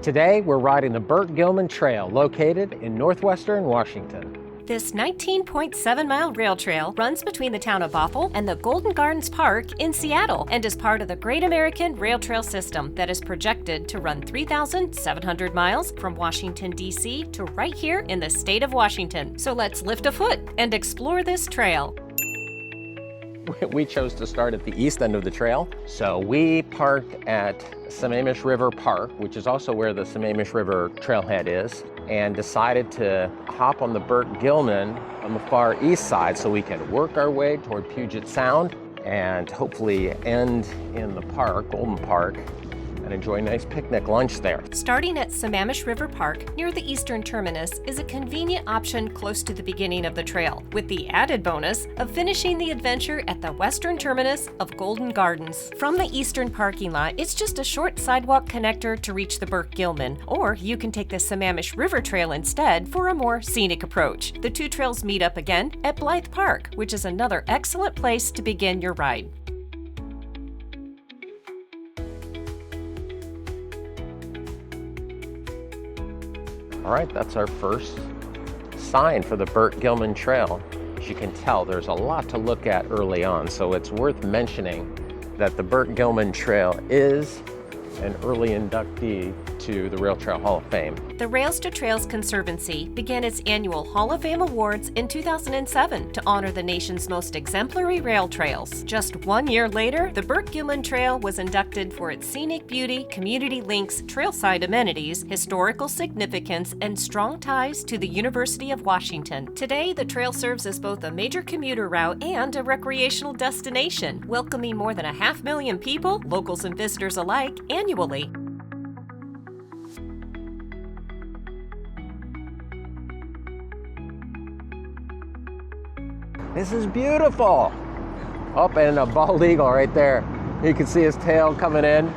Today, we're riding the Burke-Gilman Trail, located in northwestern Washington. This 19.7-mile rail trail runs between the town of Bothell and the Golden Gardens Park in Seattle and is part of the Great American Rail Trail System that is projected to run 3,700 miles from Washington, D.C. to right here in the state of Washington. So let's lift a foot and explore this trail. We chose to start at the east end of the trail, so we parked at Sammamish River Park, which is also where the Sammamish River Trailhead is, and decided to hop on the Burke-Gilman on the far east side so we can work our way toward Puget Sound and hopefully end in the park, Golden Park, and enjoy a nice picnic lunch there. Starting at Sammamish River Park near the eastern terminus is a convenient option close to the beginning of the trail, with the added bonus of finishing the adventure at the western terminus of Golden Gardens. From the eastern parking lot, it's just a short sidewalk connector to reach the Burke-Gilman, or you can take the Sammamish River Trail instead for a more scenic approach. The two trails meet up again at Blythe Park, which is another excellent place to begin your ride. All right, that's our first sign for the Burke-Gilman Trail. As you can tell, there's a lot to look at early on, so it's worth mentioning that the Burke-Gilman Trail is an early inductee to the Rail Trail Hall of Fame. The Rails to Trails Conservancy began its annual Hall of Fame Awards in 2007 to honor the nation's most exemplary rail trails. Just 1 year later, the Burke-Gilman Trail was inducted for its scenic beauty, community links, trailside amenities, historical significance, and strong ties to the University of Washington. Today, the trail serves as both a major commuter route and a recreational destination, welcoming more than 500,000 people, locals and visitors alike, annually. This is beautiful. Oh, and a bald eagle right there. You can see his tail coming in.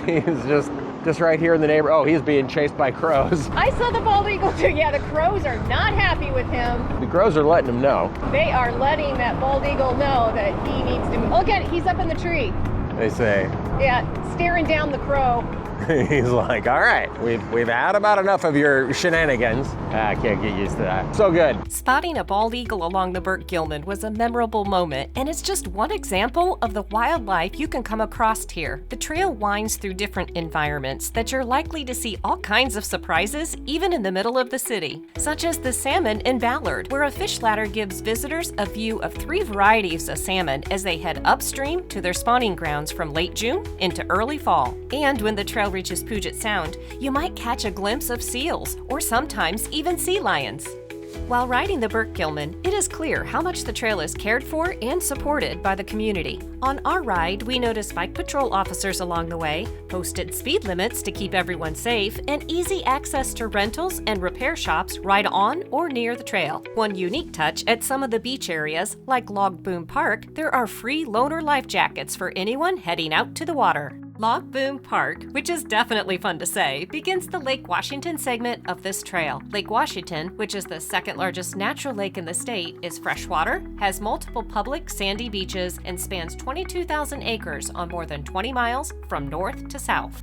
He's just right here in the neighborhood. Oh, he's being chased by crows. I saw the bald eagle too. Yeah, the crows are not happy with him. The crows are letting him know. They are letting that bald eagle know that he needs to move. Look at it, he's up in the tree. They say. Yeah, staring down the crow. He's like, all right, we've had about enough of your shenanigans. I can't get used to that. So good. Spotting a bald eagle along the Burke-Gilman was a memorable moment, and it's just one example of the wildlife you can come across here. The trail winds through different environments that you're likely to see all kinds of surprises even in the middle of the city, such as the Salmon in Ballard, where a fish ladder gives visitors a view of 3 varieties of salmon as they head upstream to their spawning grounds from late June into early fall. And when the trail reaches Puget Sound, you might catch a glimpse of seals, or sometimes even sea lions. While riding the Burke-Gilman, it is clear how much the trail is cared for and supported by the community. On our ride, we noticed bike patrol officers along the way, posted speed limits to keep everyone safe, and easy access to rentals and repair shops right on or near the trail. One unique touch at some of the beach areas, like Log Boom Park, there are free loaner life jackets for anyone heading out to the water. Log Boom Park, which is definitely fun to say, begins the Lake Washington segment of this trail. Lake Washington, which is the second largest natural lake in the state, is freshwater, has multiple public sandy beaches, and spans 22,000 acres on more than 20 miles from north to south.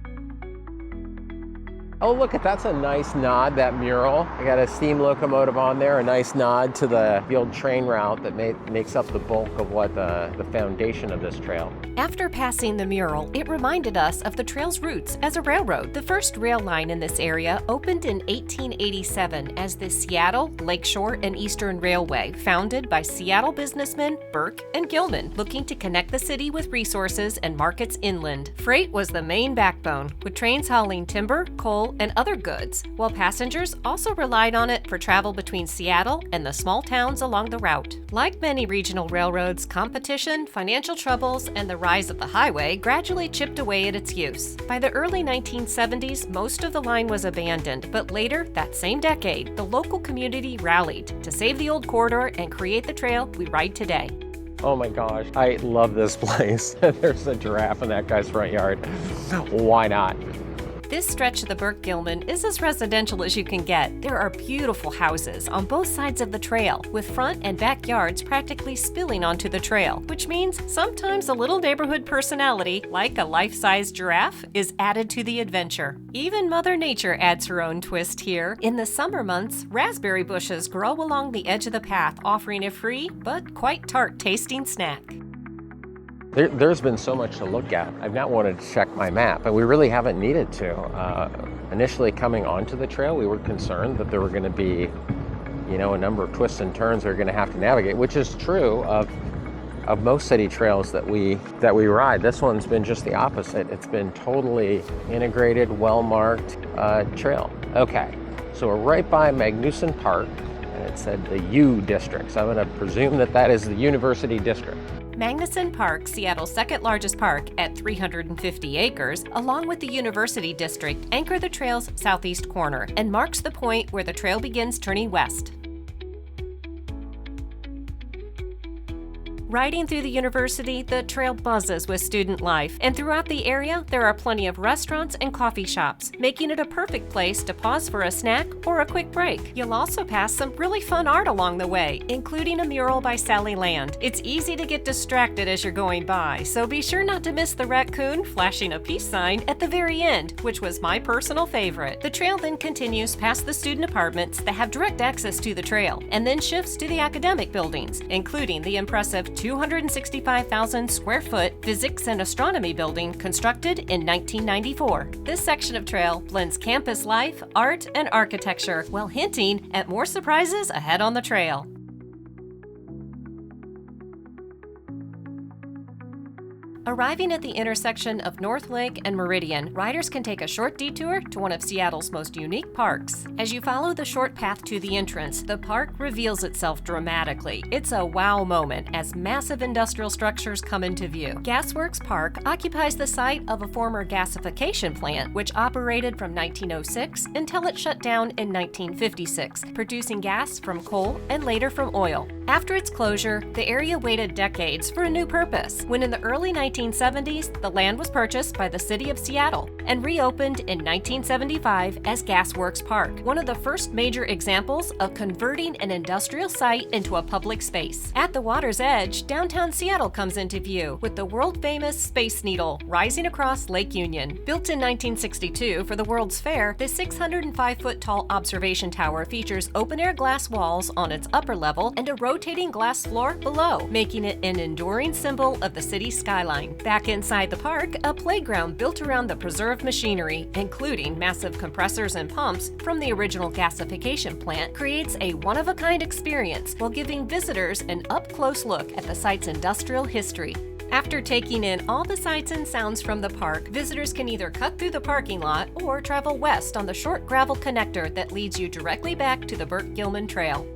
Oh, look, that's a nice nod, that mural. I got a steam locomotive on there, a nice nod to the old train route that makes up the bulk of what the foundation of this trail. After passing the mural, it reminded us of the trail's roots as a railroad. The first rail line in this area opened in 1887 as the Seattle, Lakeshore, and Eastern Railway, founded by Seattle businessmen Burke and Gilman, looking to connect the city with resources and markets inland. Freight was the main backbone, with trains hauling timber, coal, and other goods, while passengers also relied on it for travel between Seattle and the small towns along the route. Like many regional railroads, competition, financial troubles, and the rise of the highway gradually chipped away at its use. By the early 1970s, most of the line was abandoned, but later, that same decade, the local community rallied to save the old corridor and create the trail we ride today. Oh my gosh, I love this place. There's a giraffe in that guy's front yard. Why not? This stretch of the Burke-Gilman is as residential as you can get. There are beautiful houses on both sides of the trail, with front and backyards practically spilling onto the trail, which means sometimes a little neighborhood personality, like a life-size giraffe, is added to the adventure. Even Mother Nature adds her own twist here. In the summer months, raspberry bushes grow along the edge of the path, offering a free but quite tart-tasting snack. There's been so much to look at. I've not wanted to check my map, and we really haven't needed to. Initially coming onto the trail, we were concerned that there were going to be, a number of twists and turns we're going to have to navigate, which is true of most city trails that we ride. This one's been just the opposite. It's been totally integrated, well-marked trail. Okay, so we're right by Magnuson Park, and it said the U district. So I'm going to presume that is the University District. Magnuson Park, Seattle's second largest park at 350 acres, along with the University District, anchor the trail's southeast corner and marks the point where the trail begins turning west. Riding through the university, the trail buzzes with student life, and throughout the area, there are plenty of restaurants and coffee shops, making it a perfect place to pause for a snack or a quick break. You'll also pass some really fun art along the way, including a mural by Sally Land. It's easy to get distracted as you're going by, so be sure not to miss the raccoon flashing a peace sign at the very end, which was my personal favorite. The trail then continues past the student apartments that have direct access to the trail, and then shifts to the academic buildings, including the impressive 265,000 square foot physics and astronomy building constructed in 1994. This section of trail blends campus life, art, and architecture while hinting at more surprises ahead on the trail. Arriving at the intersection of North Lake and Meridian, riders can take a short detour to one of Seattle's most unique parks. As you follow the short path to the entrance, the park reveals itself dramatically. It's a wow moment as massive industrial structures come into view. Gasworks Park occupies the site of a former gasification plant, which operated from 1906 until it shut down in 1956, producing gas from coal and later from oil. After its closure, the area waited decades for a new purpose, when in the early 1970s, the land was purchased by the city of Seattle and reopened in 1975 as Gasworks Park, one of the first major examples of converting an industrial site into a public space. At the water's edge, downtown Seattle comes into view, with the world-famous Space Needle rising across Lake Union. Built in 1962 for the World's Fair, this 605-foot-tall observation tower features open-air glass walls on its upper level and a rotating glass floor below, making it an enduring symbol of the city's skyline. Back inside the park, a playground built around the preserved machinery, including massive compressors and pumps from the original gasification plant, creates a one-of-a-kind experience while giving visitors an up-close look at the site's industrial history. After taking in all the sights and sounds from the park, visitors can either cut through the parking lot or travel west on the short gravel connector that leads you directly back to the Burke-Gilman Trail.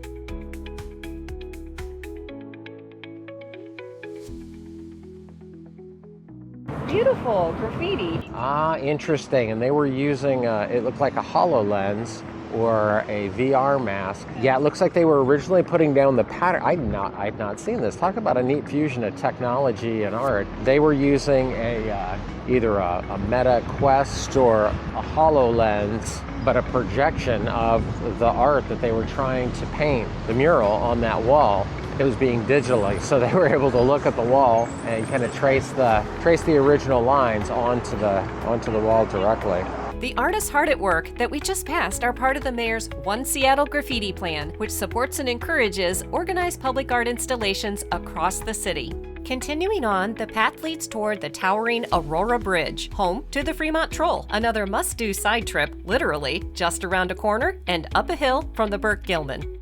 Beautiful graffiti. Ah, interesting. And they were using, it looked like a HoloLens or a VR mask. Yeah, it looks like they were originally putting down the pattern. I'd not seen this. Talk about a neat fusion of technology and art. They were using either a Meta Quest or a HoloLens, but a projection of the art that they were trying to paint, the mural on that wall. It was being digitally, so they were able to look at the wall and kind of trace the original lines onto the wall directly. The artists hard at work that we just passed are part of the mayor's One Seattle Graffiti Plan, which supports and encourages organized public art installations across the city. Continuing on, the path leads toward the towering Aurora Bridge, home to the Fremont Troll, another must-do side trip, literally, just around a corner and up a hill from the Burke-Gilman.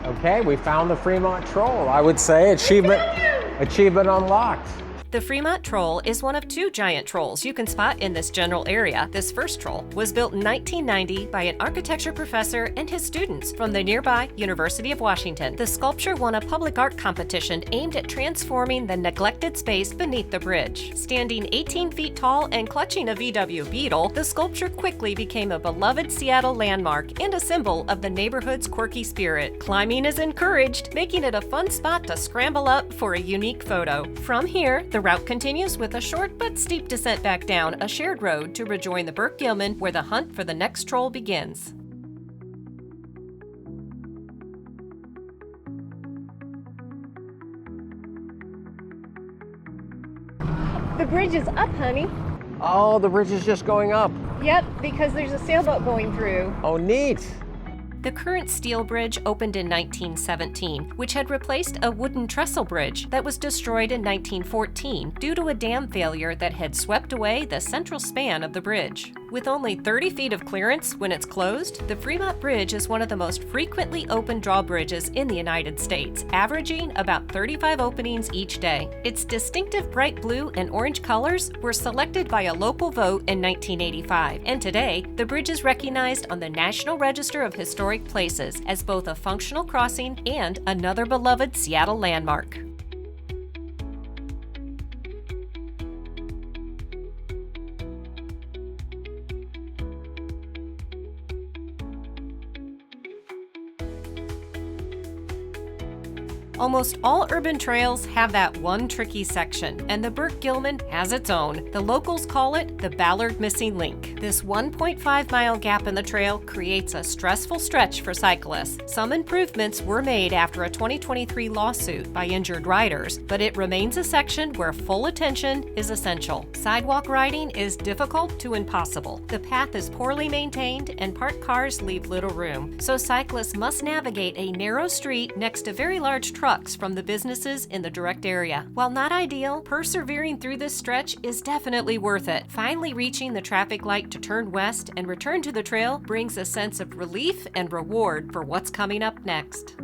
Okay, we found the Fremont Troll. I would say achievement unlocked. The Fremont Troll is one of two giant trolls you can spot in this general area. This first troll was built in 1990 by an architecture professor and his students from the nearby University of Washington. The sculpture won a public art competition aimed at transforming the neglected space beneath the bridge. Standing 18 feet tall and clutching a VW Beetle, the sculpture quickly became a beloved Seattle landmark and a symbol of the neighborhood's quirky spirit. Climbing is encouraged, making it a fun spot to scramble up for a unique photo. From here, the route continues with a short but steep descent back down a shared road to rejoin the Burke-Gilman, where the hunt for the next troll begins. The bridge is up, honey. Oh, the bridge is just going up. Yep, because there's a sailboat going through. Oh, neat. The current steel bridge opened in 1917, which had replaced a wooden trestle bridge that was destroyed in 1914 due to a dam failure that had swept away the central span of the bridge. With only 30 feet of clearance when it's closed, the Fremont Bridge is one of the most frequently opened drawbridges in the United States, averaging about 35 openings each day. Its distinctive bright blue and orange colors were selected by a local vote in 1985, and today, the bridge is recognized on the National Register of Historic Places as both a functional crossing and another beloved Seattle landmark. Almost all urban trails have that one tricky section, and the Burke-Gilman has its own. The locals call it the Ballard Missing Link. This 1.5-mile gap in the trail creates a stressful stretch for cyclists. Some improvements were made after a 2023 lawsuit by injured riders, but it remains a section where full attention is essential. Sidewalk riding is difficult to impossible. The path is poorly maintained, and parked cars leave little room, so cyclists must navigate a narrow street next to very large trucks from the businesses in the direct area. While not ideal, persevering through this stretch is definitely worth it. Finally reaching the traffic light to turn west and return to the trail brings a sense of relief and reward for what's coming up next.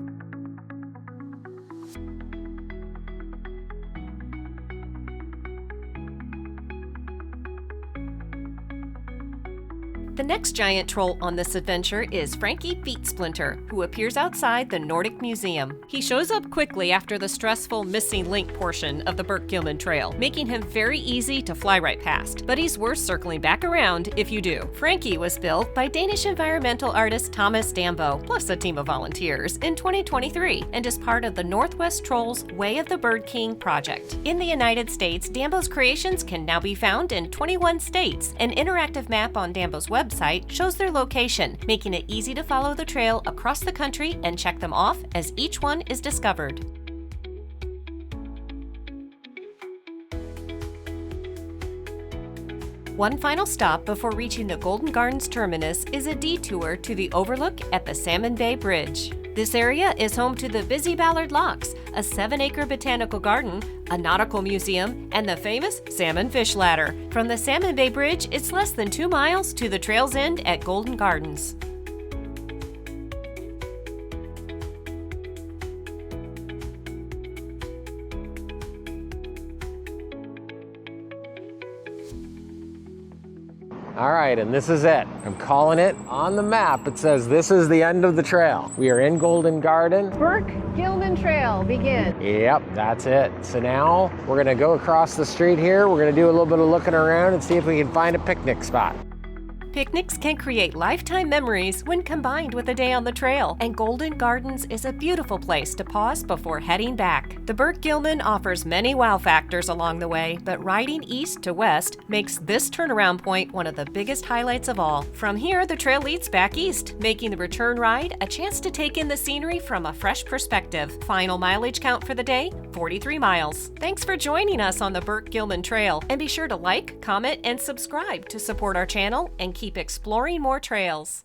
The next giant troll on this adventure is Frankie Feetsplinter, who appears outside the Nordic Museum. He shows up quickly after the stressful missing link portion of the Burke-Gilman Trail, making him very easy to fly right past, but he's worth circling back around if you do. Frankie was built by Danish environmental artist Thomas Dambo, plus a team of volunteers, in 2023, and is part of the Northwest Trolls Way of the Bird King project. In the United States, Dambo's creations can now be found in 21 states. An interactive map on Dambo's website shows their location, making it easy to follow the trail across the country and check them off as each one is discovered. One final stop before reaching the Golden Gardens terminus is a detour to the overlook at the Salmon Bay Bridge. This area is home to the busy Ballard Locks, a 7-acre botanical garden, a nautical museum, and the famous salmon fish ladder. From the Salmon Bay Bridge, it's less than 2 miles to the trail's end at Golden Gardens. All right, and this is it. I'm calling it. On the map, it says this is the end of the trail. We are in Golden Garden. Burke-Gilman Trail, begin. Yep, that's it. So now we're gonna go across the street here. We're gonna do a little bit of looking around and see if we can find a picnic spot. Picnics can create lifetime memories when combined with a day on the trail, and Golden Gardens is a beautiful place to pause before heading back. The Burke-Gilman offers many wow factors along the way, but riding east to west makes this turnaround point one of the biggest highlights of all. From here, the trail leads back east, making the return ride a chance to take in the scenery from a fresh perspective. Final mileage count for the day, 43 miles. Thanks for joining us on the Burke-Gilman Trail, and be sure to like, comment, and subscribe to support our channel and keep exploring more trails.